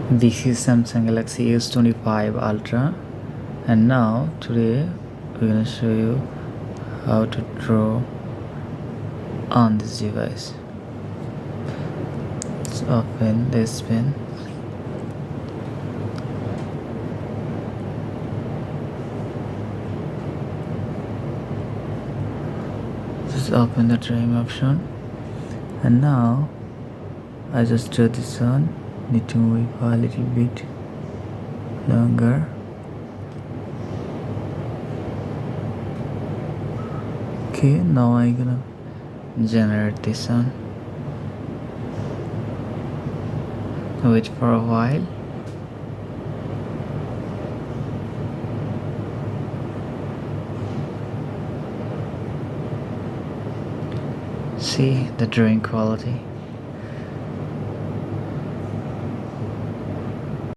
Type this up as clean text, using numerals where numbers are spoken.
This is Samsung Galaxy S25 Ultra, and now today we're gonna show you how to draw on this device. Let's open this pen. Just open the drawing option, and now I just draw this on. Need to move it a little bit longer. Okay, now I'm gonna generate this one. Wait for a while. See the drawing quality.